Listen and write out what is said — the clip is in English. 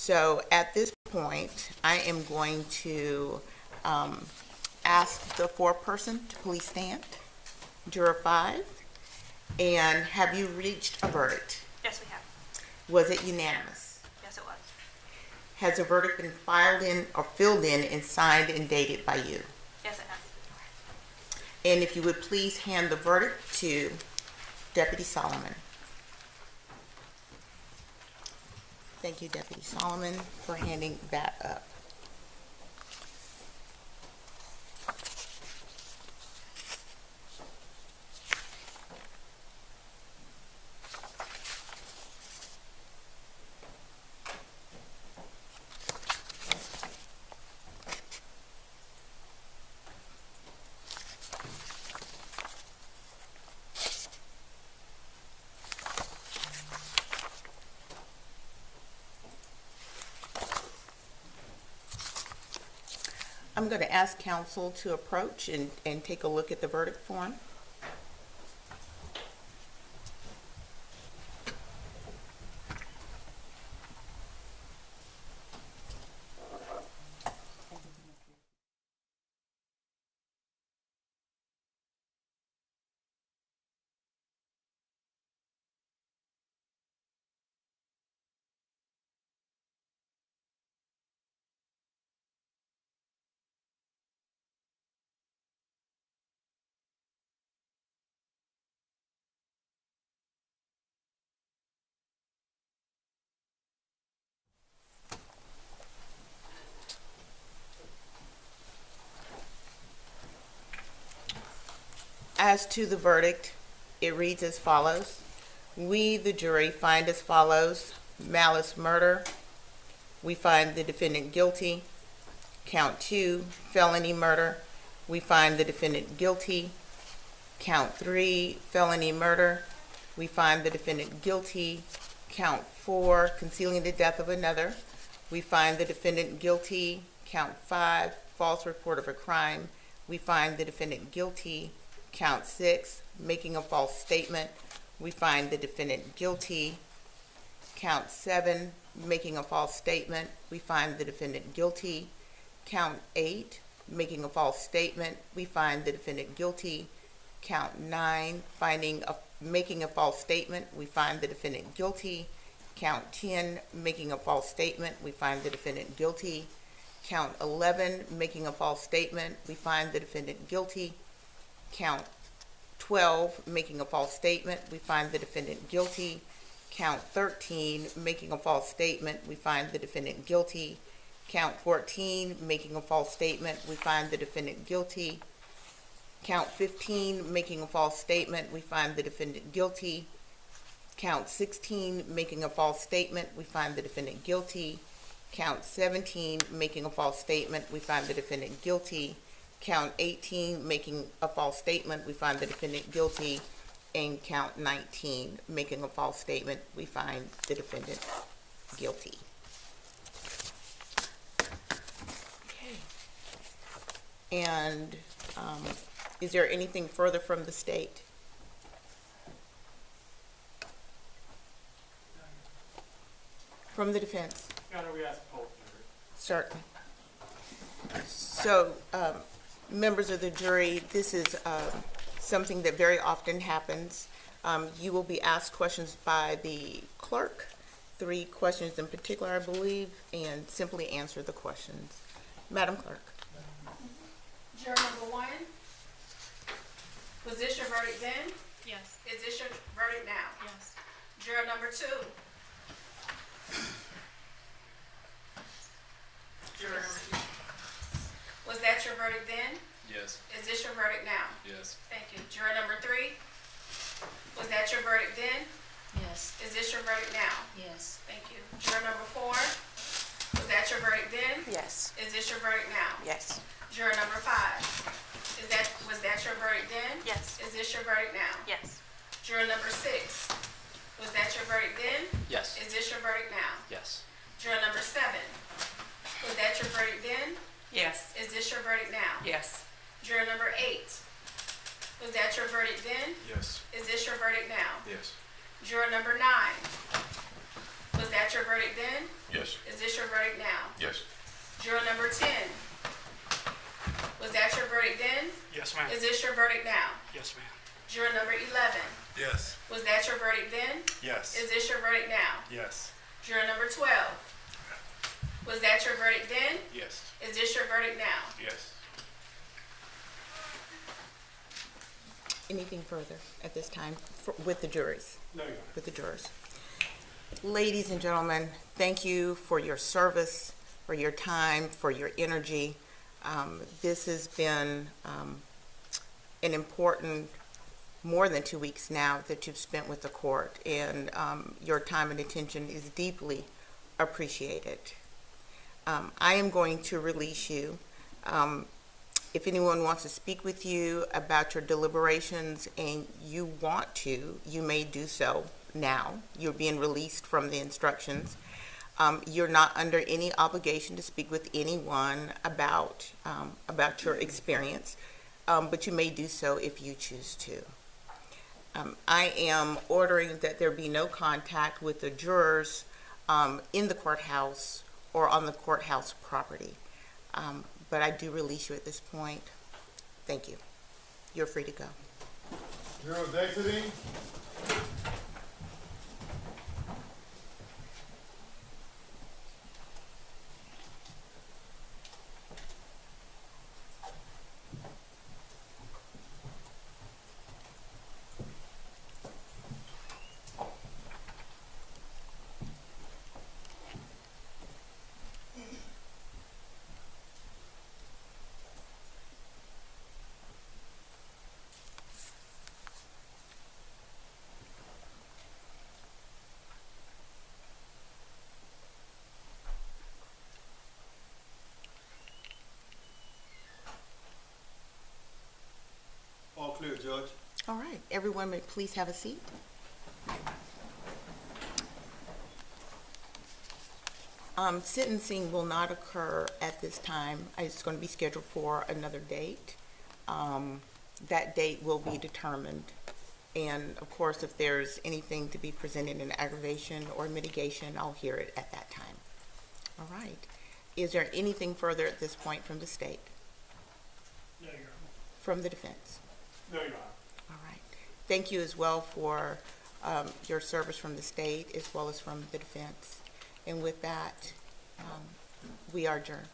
So at this point, I am going to ask the foreperson to please stand. Juror 5. And have you reached a verdict? Yes, we have. Was it unanimous? Yes, it was. Has the verdict been filed in or filled in and signed and dated by you? Yes, it has. And if you would please hand the verdict to Deputy Solomon. Thank you, Deputy Solomon, for handing that up. I'm going to ask counsel to approach and take a look at the verdict form. As to the verdict, it reads as follows. We, the jury, find as follows: malice murder. We find the defendant guilty. Count 2, felony murder. We find the defendant guilty. Count 3, felony murder. We find the defendant guilty. Count 4, concealing the death of another. We find the defendant guilty. Count 5, false report of a crime. We find the defendant guilty. Count 6, making a false statement. We find the defendant guilty. Count 7, making a false statement. We find the defendant guilty. Count 8, making a false statement. We find the defendant guilty. Count 9, making a false statement. We find the defendant guilty. Count 10, making a false statement. We find the defendant guilty. Count 11, making a false statement. We find the defendant guilty. Count 12, making a false statement. We find the defendant guilty. Count 13, making a false statement. We find the defendant guilty. Count 14, making a false statement. We find the defendant guilty. Count 15, making a false statement. We find the defendant guilty. Count 16, making a false statement. We find the defendant guilty. Count 17, making a false statement. We find the defendant guilty. Count 18, making a false statement. We find the defendant guilty. And count 19, making a false statement. We find the defendant guilty. Okay. And is there anything further from the state? From the defense? Your Honor, we asked both juries. Certainly. So, members of the jury, this is something that very often happens. You will be asked questions by the clerk, 3 questions in particular, I believe, and simply answer the questions. Madam Clerk. Juror number 1, was this your verdict then? Yes. Is this your verdict now? Yes. Juror number 2. Juror number 2. Was that your verdict then? Yes. Is this your verdict now? Yes. Thank you. Juror number 3. Was that your verdict then? Yes. Is this your verdict now? Yes. Thank you. Juror number 4. Was that your verdict then? Yes. Is this your verdict now? Yes. Juror number 5. Was that your verdict then? Yes. Is this your verdict now? Yes. Juror number 6. Was that your verdict then? Yes. Is this your verdict now? Yes. Juror number 7. Was that your verdict then? Yes. Is this your verdict now? Yes. Juror number 8. Was that your verdict then? Yes. Is this your verdict now? Yes. Juror number 9. Was that your verdict then? Yes. Is this your Yes, ma'am. Juror number 11. Yes. Was that your verdict then? Yes. Is this your verdict now? Yes. Juror number 12. Was that your verdict then? Yes. Is this your verdict now? Yes. Anything further at this time with the juries? No, Your Honor. With the jurors. Ladies and gentlemen, thank you for your service, for your time, for your energy. This has been an important, more than 2 weeks now that you've spent with the court, and your time and attention is deeply appreciated. I am going to release you. If anyone wants to speak with you about your deliberations and you want to, you may do so now. You're being released from the instructions. You're not under any obligation to speak with anyone about your experience, but you may do so if you choose to. I am ordering that there be no contact with the jurors in the courthouse or on the courthouse property. But I do release you at this point. Thank you. You're free to go. Jurors exiting. All clear, Judge. All right. Everyone may please have a seat. Sentencing will not occur at this time. It's going to be scheduled for another date. That date will be determined. And of course, if there's anything to be presented in aggravation or mitigation, I'll hear it at that time. All right. Is there anything further at this point from the state? No, Your Honor. From the defense? No, Your Honor. All right. Thank you as well for your service from the state as well as from the defense. And with that, we are adjourned.